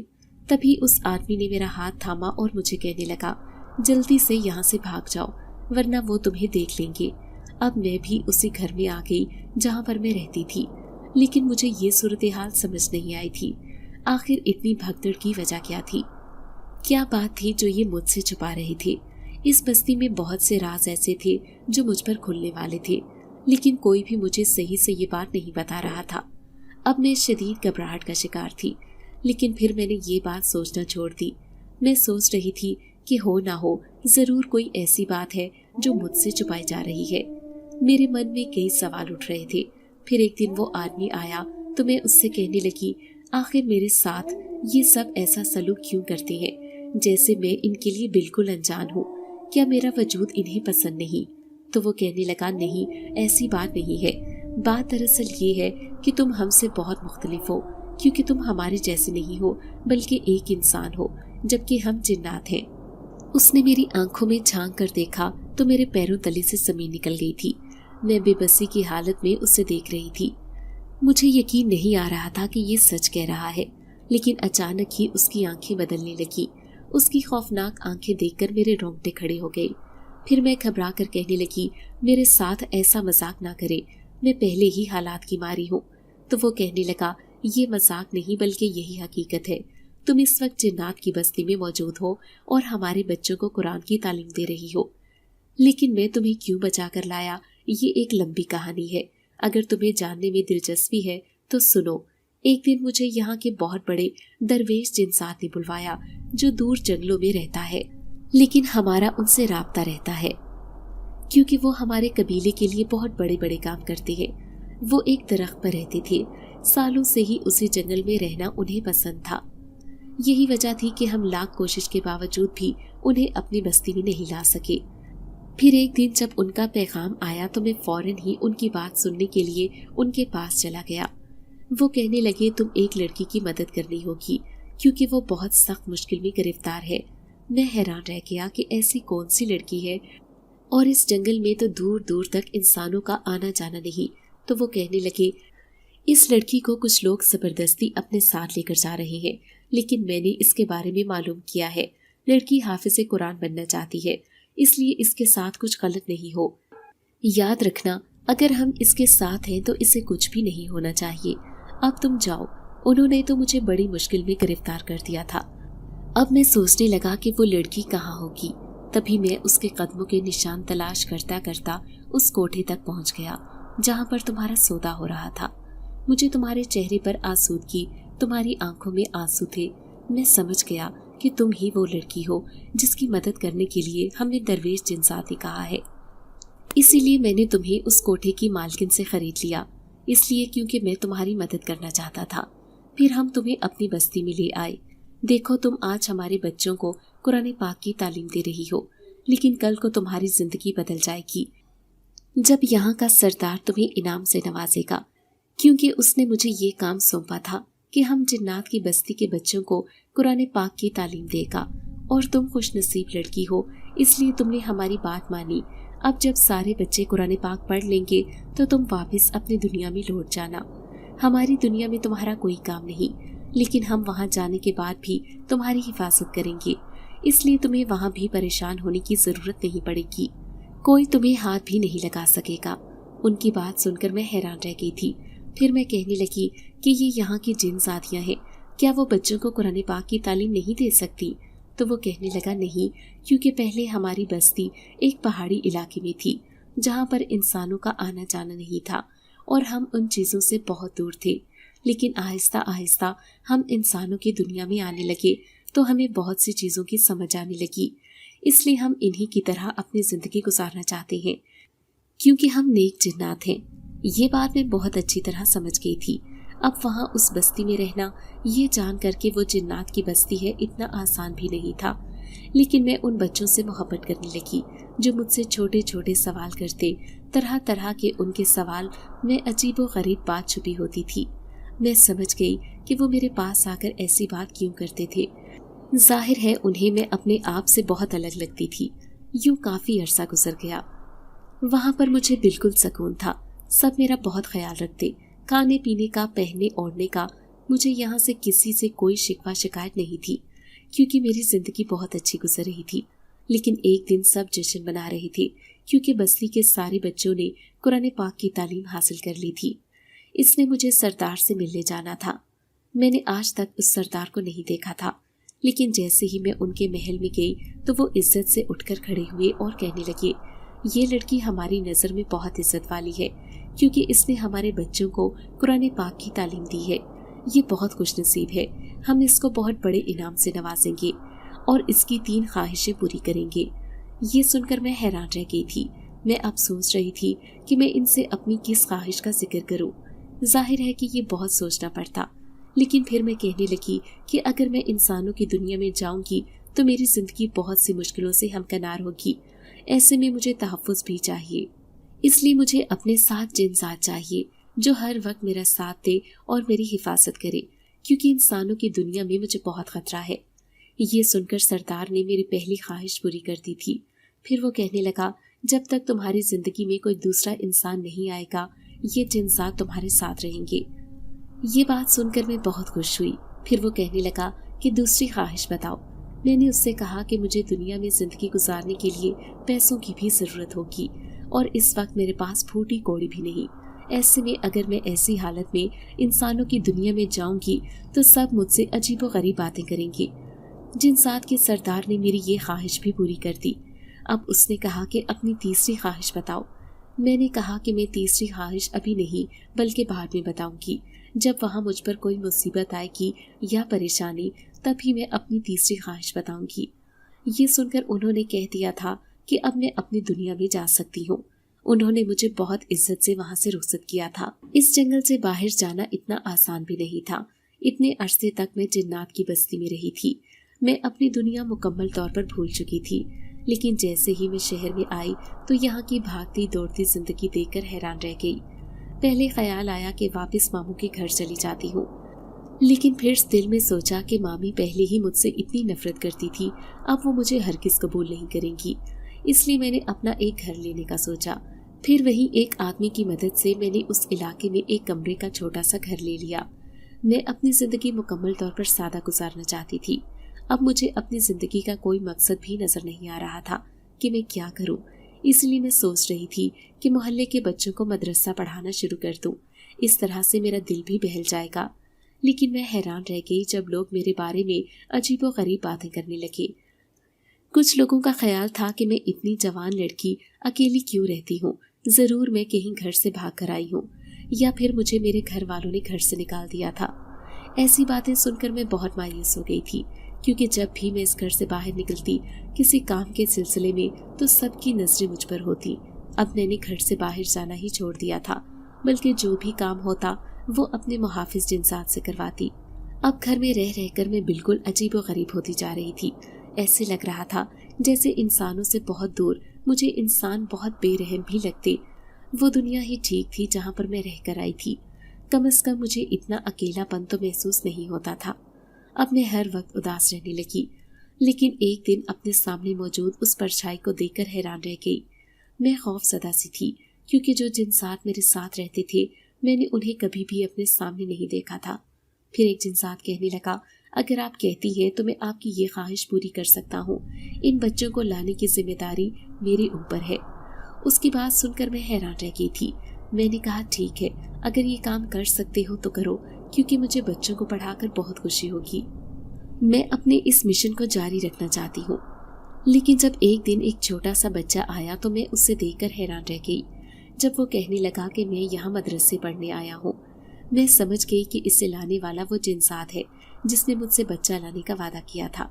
تبھی اس آدمی نے میرا ہاتھ تھاما اور مجھے کہنے لگا، جلدی سے یہاں سے بھاگ جاؤ، ورنہ وہ تمہیں دیکھ لیں گے۔ اب میں بھی اسی گھر میں آ گئی جہاں پر میں رہتی تھی، لیکن مجھے یہ صورتحال سمجھ نہیں آئی تھی، آخر اتنی بھگدڑ کی وجہ کیا تھی۔ क्या बात थी जो ये मुझसे छुपा रहे थे? इस बस्ती में बहुत से राज ऐसे थे जो मुझ पर खुलने वाले थे, लेकिन कोई भी मुझे सही से ये बात नहीं बता रहा था। अब मैं शदीद घबराहट का शिकार थी, लेकिन फिर मैंने ये बात सोचना छोड़ दी। मैं सोच रही थी कि हो ना हो जरूर कोई ऐसी बात है जो मुझसे छुपाई जा रही है। मेरे मन में कई सवाल उठ रहे थे। फिर एक दिन वो आदमी आया तो मैं उससे कहने लगी, आखिर मेरे साथ ये सब ऐसा सलूक क्यों करते हैं, जैसे मैं इनके लिए बिल्कुल अनजान हूँ? क्या मेरा वजूद इन्हें पसंद नहीं? तो वो कहने लगा, नहीं, ऐसी बात नहीं है। बात दरअसल ये है कि तुम हमसे बहुत मुख्तलिफ हो, क्योंकि तुम हमारे जैसे नहीं हो बल्कि एक इंसान हो, जबकि हम जिन्नात हैं। उसने मेरी आंखों में झांक कर देखा तो मेरे पैरों तले से जमीन निकल गई थी। मैं बेबसी की हालत में उसे देख रही थी। मुझे यकीन नहीं आ रहा था कि ये सच कह रहा है, लेकिन अचानक ही उसकी आंखें बदलने लगी। उसकी खौफनाक आंखें देखकर मेरे रोंगटे खड़े हो गए। फिर मैं घबरा कर कहने लगी, मेरे साथ ऐसा मजाक ना करे, मैं पहले ही हालात की मारी हूँ। तो वो कहने लगा, ये मजाक नहीं बल्कि यही हकीकत है। तुम इस वक्त जिन्नात की बस्ती में मौजूद हो और हमारे बच्चों को कुरान की तालीम दे रही हो। लेकिन मैं तुम्हें क्यों बचा कर लाया, ये एक लंबी कहानी है। अगर तुम्हें जानने में दिलचस्पी है तो सुनो। एक दिन मुझे यहाँ के बहुत बड़े दरवेश जिन्सात ने बुलवाया, जो दूर जंगलों में रहता है, लेकिन हमारा उनसे राब्ता रहता है, क्योंकि वो हमारे कबीले के लिए बहुत बड़े बड़े काम करते हैं। वो एक दरख्त पर रहते थे। सालों से ही उसी जंगल में रहना उन्हें पसंद था। यही वजह थी कि हम लाख कोशिश के बावजूद भी उन्हें अपनी बस्ती में नहीं ला सके। फिर एक दिन जब उनका पैगाम आया तो मैं फौरन ही उनकी बात सुनने के लिए उनके पास चला गया। वो कहने लगे, तुम एक लड़की की मदद करनी होगी, क्योंकि वो बहुत सख्त मुश्किल में गिरफ्तार है। मैं हैरान रह गया कि ऐसी कौन सी लड़की है, और इस जंगल में तो दूर दूर तक इंसानों का आना जाना नहीं। तो वो कहने लगे, इस लड़की को कुछ लोग जबरदस्ती अपने साथ लेकर जा रहे हैं, लेकिन मैंने इसके बारे में मालूम किया है। लड़की हाफिज़े कुरान बनना चाहती है, इसलिए इसके साथ कुछ गलत नहीं हो। याद रखना, अगर हम इसके साथ हैं तो इसे कुछ भी नहीं होना चाहिए। अब तुम जाओ। उन्होंने तो मुझे बड़ी मुश्किल में गिरफ्तार कर दिया था। अब मैं सोचने लगा कि वो लड़की कहाँ होगी। तभी मैं उसके कदमों के निशान तलाश करता करता उस कोठे तक पहुँच गया जहाँ पर तुम्हारा सौदा हो रहा था। मुझे तुम्हारे चेहरे पर आसूदगी, तुम्हारी आंखों में आंसू थे। मैं समझ गया कि तुम ही वो लड़की हो जिसकी मदद करने के लिए हमने दरवेश जिन्सात ने कहा है। इसीलिए मैंने तुम्हें उस कोठे की मालकिन से खरीद लिया, इसलिए क्योंकि मैं तुम्हारी मदद करना चाहता था। फिर हम तुम्हें अपनी बस्ती में ले आए। देखो, तुम आज हमारे बच्चों को कुरान पाक की तालीम दे रही हो, लेकिन कल को तुम्हारी जिंदगी बदल जाएगी जब यहाँ का सरदार तुम्हें इनाम से नवाजेगा, क्योंकि उसने मुझे ये काम सौंपा था कि हम जिन्नात की बस्ती के बच्चों को कुरान पाक की तालीम देगा। और तुम खुशनसीब लड़की हो, इसलिए तुमने हमारी बात मानी। अब जब सारे बच्चे कुरान पाक पढ़ लेंगे तो तुम वापस अपनी दुनिया में लौट जाना। हमारी दुनिया में तुम्हारा कोई काम नहीं, लेकिन हम वहाँ जाने के बाद भी तुम्हारी हिफाजत करेंगे, इसलिए तुम्हें वहाँ भी परेशान होने की जरूरत नहीं पड़ेगी। कोई तुम्हें हाथ भी नहीं लगा सकेगा। उनकी बात सुनकर मैं हैरान रह गई थी। फिर मैं कहने लगी कि ये यहाँ की जिन जातियाँ हैं, क्या वो बच्चों को कुरान पाक की तालीम नहीं दे सकती? तो वो कहने लगा, नहीं, क्योंकि पहले हमारी बस्ती एक पहाड़ी इलाके में थी जहाँ पर इंसानों का आना जाना नहीं था और हम उन चीज़ों से बहुत दूर थे। लेकिन आहिस्ता आहिस्ता हम इंसानों की दुनिया में आने लगे तो हमें बहुत सी चीज़ों की समझ आने लगी, इसलिए हम इन्हीं की तरह अपनी ज़िंदगी गुजारना चाहते हैं, क्योंकि हम नेक जिन्नात हैं। ये बात मैं बहुत अच्छी तरह समझ गई थी। अब वहाँ उस बस्ती में रहना, ये जान कर के वो जिन्नात की बस्ती है, इतना आसान भी नहीं था। लेकिन मैं उन बच्चों से मोहब्बत करने लगी जो मुझसे छोटे छोटे सवाल करते। तरह तरह के उनके सवाल में अजीब व गरीब बात छुपी होती थी। मैं समझ गई कि वो मेरे पास आकर ऐसी बात क्यों करते थे। जाहिर है उन्हें मैं अपने आप से बहुत अलग लगती थी। यूं काफ़ी अरसा गुजर गया। वहाँ पर मुझे बिल्कुल सुकून था। सब मेरा बहुत ख्याल रखते। खाने पीने का, पहनने ओढ़ने का मुझे यहाँ से किसी से कोई शिकवा शिकायत नहीं थी, क्योंकि मेरी ज़िंदगी बहुत अच्छी गुजर रही थी। लेकिन एक दिन सब जश्न मना रहे थे, क्योंकि बस्ती के सारे बच्चों ने कुरान पाक की तालीम हासिल कर ली थी। इसने मुझे सरदार से मिलने जाना था। मैंने आज तक उस सरदार को नहीं देखा था, लेकिन जैसे ही मैं उनके महल में गई तो वो इज्जत से उठकर खड़े हुए और कहने लगे, ये लड़की हमारी नज़र में बहुत इज्जत वाली है क्योंकि इसने हमारे बच्चों को कुरान पाक की तालीम दी है। ये बहुत खुशनसीब है, हम इसको बहुत बड़े इनाम से नवाजेंगे और इसकी 3 ख्वाहिशें पूरी करेंगे। ये सुनकर मैं हैरान रह गई थी। मैं अब सोच रही थी कि मैं इनसे अपनी किस ख्वाहिश का जिक्र करूं। जाहिर है कि ये बहुत सोचना पड़ता, लेकिन फिर मैं कहने लगी कि अगर मैं इंसानों की दुनिया में जाऊंगी तो मेरी जिंदगी बहुत सी मुश्किलों से हमकनार होगी। ऐसे में मुझे तहफ़्फ़ुज़ भी चाहिए, इसलिए मुझे अपने साथ जिनसात चाहिए जो हर वक्त मेरा साथ दे और मेरी हिफाजत करे, क्योंकि इंसानों की दुनिया में मुझे बहुत खतरा है। ये सुनकर सरदार ने मेरी पहली ख्वाहिश पूरी कर दी थी। फिर वो कहने लगा, जब तक तुम्हारी जिंदगी में कोई दूसरा इंसान नहीं आएगा ये जिनसात तुम्हारे साथ रहेंगे। ये बात सुनकर मैं बहुत खुश हुई। फिर वो कहने लगा कि दूसरी ख्वाहिश बताओ। मैंने उससे कहा कि मुझे दुनिया में जिंदगी गुजारने के लिए पैसों की भी ज़रूरत होगी और इस वक्त मेरे पास फूटी कौड़ी भी नहीं। ऐसे में अगर मैं ऐसी हालत में इंसानों की दुनिया में जाऊंगी तो सब मुझसे अजीबो गरीब बातें करेंगे। जिनसात के सरदार ने मेरी ये ख्वाहिश भी पूरी कर दी। अब उसने कहा कि अपनी तीसरी ख्वाहिश बताओ। मैंने कहा कि मैं तीसरी ख्वाहिश अभी नहीं बल्कि बाद में बताऊंगी, जब वहाँ मुझ पर कोई मुसीबत आएगी या परेशानी, तभी मैं अपनी तीसरी ख्वाहिश बताऊंगी। ये सुनकर उन्होंने कह दिया था कि अब मैं अपनी दुनिया में जा सकती हूँ। उन्होंने मुझे बहुत इज्जत से वहाँ से रुखसत किया था। इस जंगल से बाहर जाना इतना आसान भी नहीं था। इतने अरसे तक मैं जिन्नात की बस्ती में रही थी। मैं अपनी दुनिया मुकम्मल तौर पर भूल चुकी थी, लेकिन जैसे ही मैं शहर में आई तो यहाँ की भागती दौड़ती जिंदगी देखकर हैरान रह गई। पहले ख्याल आया कि वापस मामू के घर चली जाती हूँ, लेकिन फिर दिल में सोचा कि मामी पहले ही मुझसे इतनी नफरत करती थी, अब वो मुझे हरगिज़ कबूल नहीं करेंगी। इसलिए मैंने अपना एक घर लेने का सोचा। फिर वहीं एक आदमी की मदद से मैंने उस इलाके में एक कमरे का छोटा सा घर ले लिया। मैं अपनी ज़िंदगी मुकम्मल तौर पर सादा गुजारना चाहती थी। अब मुझे अपनी ज़िंदगी का कोई मकसद भी नज़र नहीं आ रहा था कि मैं क्या करूं। इसलिए मैं सोच रही थी कि मोहल्ले के बच्चों को मदरसा पढ़ाना शुरू कर दूं। इस तरह से मेरा दिल भी बहल जाएगा। लेकिन मैं हैरान रह गई जब लोग मेरे बारे में अजीबो गरीब बातें करने लगे। कुछ लोगों का ख्याल था कि मैं इतनी जवान लड़की अकेली क्यों रहती हूँ, ज़रूर मैं कहीं घर से भाग कर आई हूँ, या फिर मुझे मेरे घर वालों ने घर से निकाल दिया था। ऐसी बातें सुनकर मैं बहुत मायूस हो गई थी, क्योंकि जब भी मैं इस घर से बाहर निकलती किसी काम के सिलसिले में तो सबकी नजरें मुझ पर होती। अब मैंने घर से बाहर जाना ही छोड़ दिया था, बल्कि जो भी काम होता वो अपने मुहाफिज जिनसात से करवाती। अब घर में रह रहकर मैं बिल्कुल अजीबो गरीब होती जा रही थी। ऐसे लग रहा था जैसे इंसानों से बहुत दूर मुझे इंसान बहुत बेरहम भी लगते। वो दुनिया ही ठीक थी जहाँ पर मैं रहकर आई थी। कम से कम मुझे इतना अकेलापन तो महसूस नहीं होता था। अब मैं हर वक्त उदास रहने लगी, लेकिन एक दिन अपने सामने मौजूद उस परछाई को देखकर हैरान रह गई। मैं खौफज़दा सी थी, क्योंकि जो जिनसात मेरे साथ रहते थे मैंने उन्हें कभी भी अपने सामने नहीं देखा था। फिर एक जिनसात कहने लगा, अगर आप कहती हैं तो मैं आपकी ये ख्वाहिश पूरी कर सकता हूँ। इन बच्चों को लाने की जिम्मेदारी मेरे ऊपर है। उसकी बात सुनकर मैं हैरान रह गई थी। मैंने कहा, ठीक है, अगर ये काम कर सकते हो तो करो, क्योंकि मुझे बच्चों को पढ़ाकर बहुत खुशी होगी। मैं अपने इस मिशन को जारी रखना चाहती हूँ। लेकिन जब एक दिन एक छोटा सा बच्चा आया तो मैं उससे देखकर हैरान रह गई। जब वो कहने लगा कि मैं यहाँ मदरसे पढ़ने आया हूँ, मैं समझ गई कि इसे लाने वाला वो जिनसात है जिसने मुझसे बच्चा लाने का वादा किया था।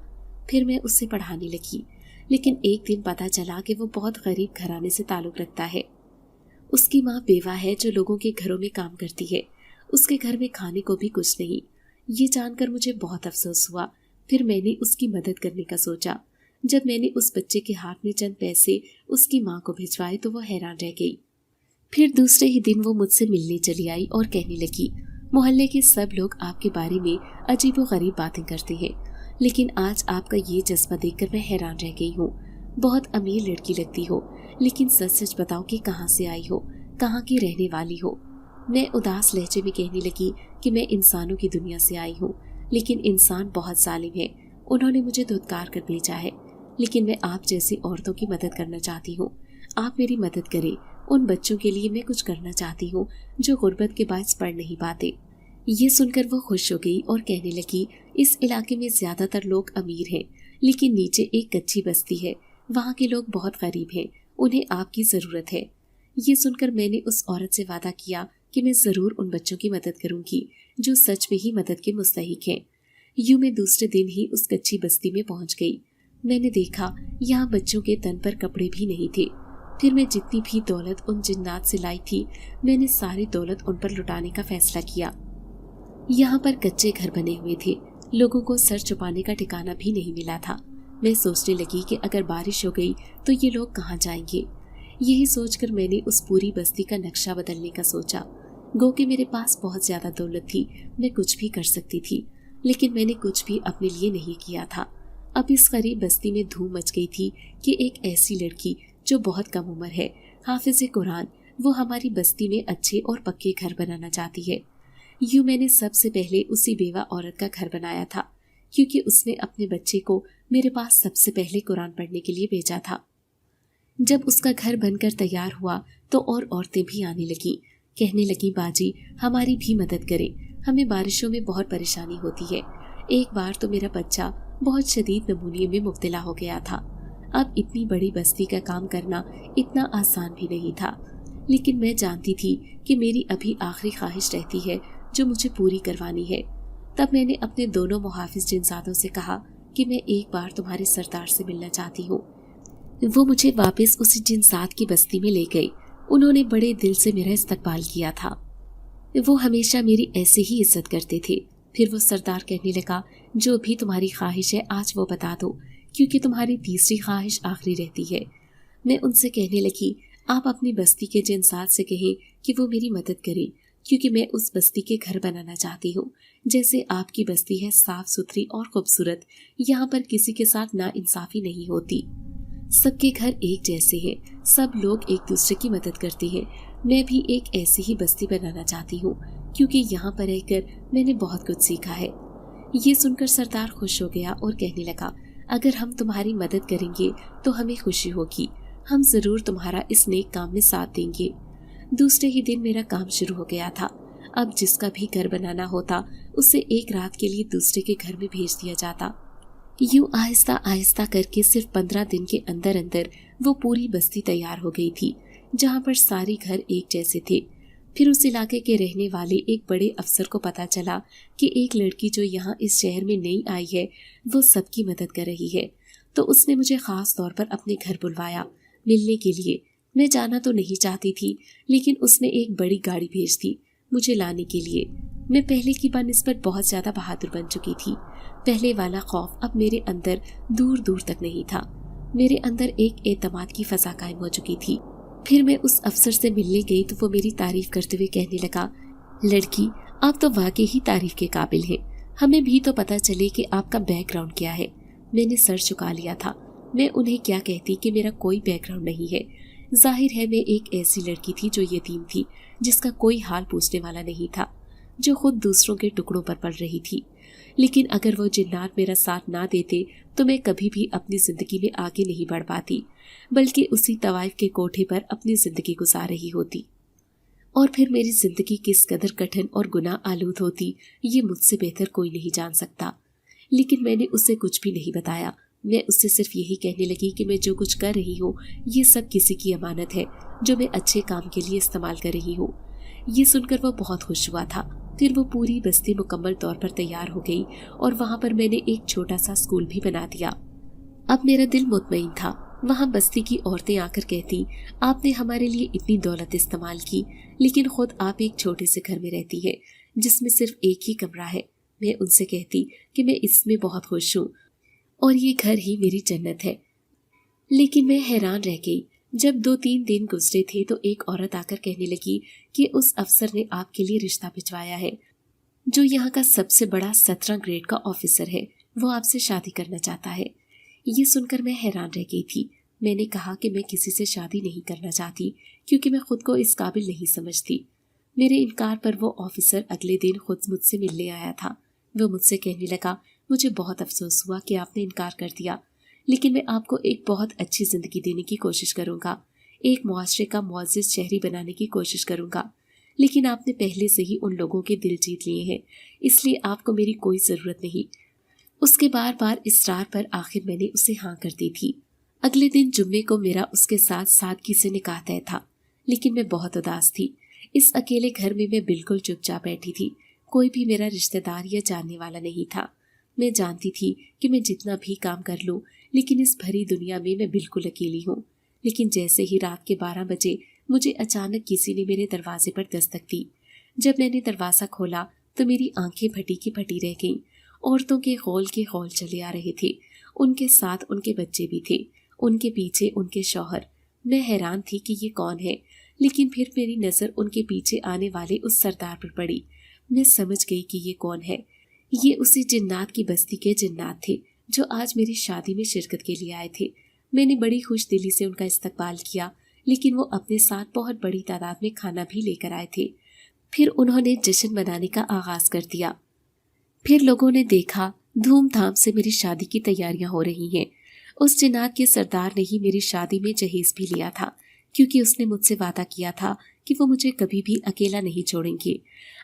फिर मैं उससे पढ़ाने लगी, लेकिन एक दिन पता चला कि वो बहुत गरीब घराने से ताल्लुक़ रखता है। उसकी माँ बेवा है जो लोगों के घरों में काम करती है। उसके घर में खाने को भी कुछ नहीं। ये जानकर मुझे बहुत अफसोस हुआ। फिर मैंने उसकी मदद करने का सोचा। जब मैंने उस बच्चे के हाथ में चंद पैसे उसकी माँ को भिजवाए तो वो हैरान रह गई। फिर दूसरे ही दिन वो मुझसे मिलने चली आई और कहने लगी, मोहल्ले के सब लोग आपके बारे में अजीबो गरीब बातें करते हैं, लेकिन आज आपका ये जज्बा देखकर मैं हैरान रह गई हूँ। बहुत अमीर लड़की लगती हो, लेकिन सच सच बताओ कि कहाँ से आई हो, कहाँ की रहने वाली हो। मैं उदास लहजे में कहने लगी कि मैं इंसानों की दुनिया से आई हूँ, लेकिन इंसान बहुत जालिम है। उन्होंने मुझे धुतकार कर भेजा है, लेकिन मैं आप जैसी औरतों की मदद करना चाहती हूँ। आप मेरी मदद करें। उन बच्चों के लिए मैं कुछ करना चाहती हूँ जो गुर्बत के बायस पढ़ नहीं पाते। یہ سن کر وہ خوش ہو گئی اور کہنے لگی اس علاقے میں زیادہ تر لوگ امیر ہیں، لیکن نیچے ایک کچی بستی ہے، وہاں کے لوگ بہت غریب ہیں، انہیں آپ کی ضرورت ہے۔ یہ سن کر میں نے اس عورت سے وعدہ کیا کہ میں ضرور ان بچوں کی مدد کروں گی جو سچ میں ہی مدد کے مستحق ہیں۔ یوں میں دوسرے دن ہی اس کچی بستی میں پہنچ گئی۔ میں نے دیکھا یہاں بچوں کے تن پر کپڑے بھی نہیں تھے۔ پھر میں جتنی بھی دولت ان جنات سے لائی تھی میں نے ساری دولت ان پر لٹانے کا فیصلہ کیا۔ یہاں پر کچے گھر بنے ہوئے تھے، لوگوں کو سر چھپانے کا ٹھکانہ بھی نہیں ملا تھا۔ میں سوچنے لگی کہ اگر بارش ہو گئی تو یہ لوگ کہاں جائیں گے۔ یہی سوچ کر میں نے اس پوری بستی کا نقشہ بدلنے کا سوچا۔ گو کہ میرے پاس بہت زیادہ دولت تھی، میں کچھ بھی کر سکتی تھی، لیکن میں نے کچھ بھی اپنے لیے نہیں کیا تھا۔ اب اس غریب بستی میں دھوم مچ گئی تھی کہ ایک ایسی لڑکی جو بہت کم عمر ہے، حافظ قرآن، وہ ہماری بستی میں اچھے اور پکے گھر بنانا چاہتی ہے۔ یوں میں نے سب سے پہلے اسی بیوہ عورت کا گھر بنایا تھا، کیونکہ اس نے اپنے بچے کو میرے پاس سب سے پہلے قرآن پڑھنے کے لیے بھیجا تھا۔ جب اس کا گھر بن کر تیار ہوا تو اور عورتیں بھی آنے لگیں، کہنے لگیں باجی ہماری بھی مدد کریں، ہمیں بارشوں میں بہت پریشانی ہوتی ہے۔ ایک بار تو میرا بچہ بہت شدید نمونیے میں مبتلا ہو گیا تھا۔ اب اتنی بڑی بستی کا کام کرنا اتنا آسان بھی نہیں تھا، لیکن میں جانتی تھی کہ میری ابھی آخری خواہش رہتی ہے جو مجھے پوری کروانی ہے۔ تب میں نے اپنے دونوں محافظ جنزادوں سے کہا کہ میں ایک بار تمہارے سردار سے ملنا چاہتی ہوں۔ وہ مجھے واپس اسی جنسات کی بستی میں لے گئے۔ انہوں نے بڑے دل سے میرا استقبال کیا تھا۔ وہ ہمیشہ میری ایسے ہی عزت کرتے تھے۔ پھر وہ سردار کہنے لگا جو بھی تمہاری خواہش ہے آج وہ بتا دو، کیونکہ تمہاری تیسری خواہش آخری رہتی ہے۔ میں ان سے کہنے لگی آپ اپنی بستی کے جنسات سے کہیں کہ وہ میری مدد کریں، کیونکہ میں اس بستی کے گھر بنانا چاہتی ہوں جیسے آپ کی بستی ہے، صاف ستھری اور خوبصورت۔ یہاں پر کسی کے ساتھ ناانصافی نہیں ہوتی، سب کے گھر ایک جیسے ہیں، سب لوگ ایک دوسرے کی مدد کرتے ہیں۔ میں بھی ایک ایسی ہی بستی بنانا چاہتی ہوں، کیونکہ یہاں پر رہ کر میں نے بہت کچھ سیکھا ہے۔ یہ سن کر سردار خوش ہو گیا اور کہنے لگا اگر ہم تمہاری مدد کریں گے تو ہمیں خوشی ہوگی، ہم ضرور تمہارا اس نیک کام میں ساتھ دیں گے۔ دوسرے ہی دن میرا کام شروع ہو گیا تھا۔ اب جس کا بھی گھر بنانا ہوتا اسے ایک رات کے لیے دوسرے کے گھر میں بھیج دیا جاتا۔ یوں آہستہ آہستہ کر کے صرف 15 دن کے اندر اندر وہ پوری بستی تیار ہو گئی تھی، جہاں پر سارے گھر ایک جیسے تھے۔ پھر اس علاقے کے رہنے والے ایک بڑے افسر کو پتا چلا کہ ایک لڑکی جو یہاں اس شہر میں نئی آئی ہے وہ سب کی مدد کر رہی ہے، تو اس نے مجھے خاص طور پر اپنے گھر بلوایا ملنے کے لیے۔ میں جانا تو نہیں چاہتی تھی، لیکن اس نے ایک بڑی گاڑی بھیج دی مجھے لانے کے لیے۔ میں پہلے کی بنسبت بہت زیادہ بہادر بن چکی تھی۔ پہلے والا خوف اب میرے اندر دور دور تک نہیں تھا، میرے اندر ایک اعتماد کی فضا قائم ہو چکی تھی۔ پھر میں اس افسر سے ملنے گئی تو وہ میری تعریف کرتے ہوئے کہنے لگا لڑکی آپ تو واقعی ہی تعریف کے قابل ہیں، ہمیں بھی تو پتہ چلے کہ آپ کا بیک گراؤنڈ کیا ہے۔ میں نے سر جھکا لیا تھا، میں انہیں کیا کہتی کہ میرا کوئی بیک گراؤنڈ نہیں ہے۔ ظاہر ہے میں ایک ایسی لڑکی تھی جو یتیم تھی، جس کا کوئی حال پوچھنے والا نہیں تھا، جو خود دوسروں کے ٹکڑوں پر پل رہی تھی۔ لیکن اگر وہ جنات میرا ساتھ نہ دیتے تو میں کبھی بھی اپنی زندگی میں آگے نہیں بڑھ پاتی، بلکہ اسی طوائف کے کوٹھے پر اپنی زندگی گزار رہی ہوتی۔ اور پھر میری زندگی کس قدر کٹھن اور گناہ آلود ہوتی یہ مجھ سے بہتر کوئی نہیں جان سکتا۔ لیکن میں نے اسے کچھ بھی نہیں بتایا۔ میں اس سے صرف یہی کہنے لگی کہ میں جو کچھ کر رہی ہوں یہ سب کسی کی امانت ہے جو میں اچھے کام کے لیے استعمال کر رہی ہوں۔ یہ سن کر وہ بہت خوش ہوا تھا۔ پھر وہ پوری بستی مکمل طور پر تیار ہو گئی اور وہاں پر میں نے ایک چھوٹا سا اسکول بھی بنا دیا۔ اب میرا دل مطمئن تھا۔ وہاں بستی کی عورتیں آ کر کہتی آپ نے ہمارے لیے اتنی دولت استعمال کی، لیکن خود آپ ایک چھوٹے سے گھر میں رہتی ہے جس میں صرف ایک ہی کمرہ ہے۔ میں ان سے کہتی کہ میں اس میں بہت خوش ہوں اور یہ گھر ہی میری جنت ہے۔ لیکن میں حیران رہ گئی۔ جب 2-3 دن گزرے تھے تو ایک عورت آ کر کہنے لگی کہ اس افسر نے آپ کے لیے رشتہ بھجوایا ہے جو یہاں کا سب سے بڑا 17 گریڈ کا آفیسر ہے، وہ آپ سے شادی کرنا چاہتا ہے۔ یہ سن کر میں حیران رہ گئی تھی۔ میں نے کہا کہ میں کسی سے شادی نہیں کرنا چاہتی کیونکہ میں خود کو اس قابل نہیں سمجھتی۔ میرے انکار پر وہ آفیسر اگلے دن خود مجھ سے ملنے آیا تھا۔ وہ مجھ سے کہنے لگا مجھے بہت افسوس ہوا کہ آپ نے انکار کر دیا، لیکن میں آپ کو ایک بہت اچھی زندگی دینے کی کوشش کروں گا، ایک معاشرے کا معزز شہری بنانے کی کوشش کروں گا، لیکن آپ نے پہلے سے ہی ان لوگوں کے دل جیت لیے ہیں، اس لیے آپ کو میری کوئی ضرورت نہیں۔ اس کے بار بار اصرار پر آخر میں نے اسے ہاں کر دی تھی۔ اگلے دن جمعے کو میرا اس کے ساتھ سادگی سے نکاح طے تھا، لیکن میں بہت اداس تھی۔ اس اکیلے گھر میں میں بالکل چپ چاپ بیٹھی تھی، کوئی بھی میرا رشتہ دار یا جاننے والا نہیں تھا۔ میں جانتی تھی کہ میں جتنا بھی کام کر لوں، لیکن اس بھری دنیا میں بالکل اکیلی ہوں۔ لیکن جیسے ہی رات کے 12 بجے مجھے اچانک کسی نے میرے دروازے پر دستک دی۔ جب میں نے دروازہ کھولا تو میری آنکھیں پھٹی کی پھٹی رہ گئیں۔ عورتوں کے غول چلے آ رہے تھے، ان کے ساتھ ان کے بچے بھی تھے، ان کے پیچھے ان کے شوہر۔ میں حیران تھی کہ یہ کون ہے، لیکن پھر میری نظر ان کے پیچھے آنے والے اس سردار پر پڑی۔ میں سمجھ گئی کہ یہ کون ہے۔ یہ اسی جنات کی بستی کے جنات تھے جو آج میری شادی میں شرکت کے لیے آئے تھے۔ میں نے بڑی خوش دلی سے ان کا استقبال کیا، لیکن وہ اپنے ساتھ بہت بڑی تعداد میں کھانا بھی لے کر آئے تھے۔ پھر انہوں نے جشن منانے کا آغاز کر دیا۔ پھر لوگوں نے دیکھا دھوم دھام سے میری شادی کی تیاریاں ہو رہی ہیں۔ اس جنات کے سردار نے ہی میری شادی میں جہیز بھی لیا تھا، کیونکہ اس نے مجھ سے وعدہ کیا تھا کہ وہ مجھے کبھی بھی اکیلا نہیں چھوڑیں گے۔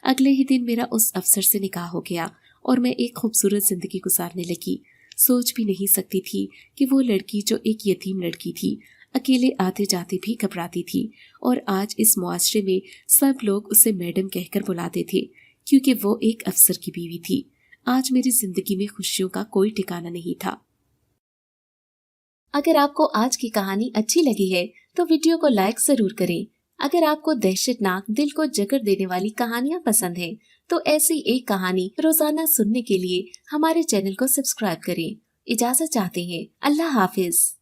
اگلے ہی دن میرا اس افسر سے نکاح ہو گیا اور میں ایک خوبصورت زندگی گزارنے لگی۔ سوچ بھی نہیں سکتی تھی کہ وہ لڑکی جو ایک یتیم لڑکی تھی، اکیلے آتے جاتے بھی گھبراتی تھی، اور آج اس معاشرے میں سب لوگ اسے میڈم کہہ کر بلاتے تھے کیونکہ وہ ایک افسر کی بیوی تھی۔ آج میری زندگی میں خوشیوں کا کوئی ٹھکانہ نہیں تھا۔ اگر آپ کو آج کی کہانی اچھی لگی ہے تو ویڈیو کو لائک ضرور کریں۔ اگر آپ کو دہشت ناک دل کو جکڑ دینے والی کہانیاں پسند ہیں تو ایسی ایک کہانی روزانہ سننے کے لیے ہمارے چینل کو سبسکرائب کریں۔ اجازت چاہتے ہیں۔ اللہ حافظ۔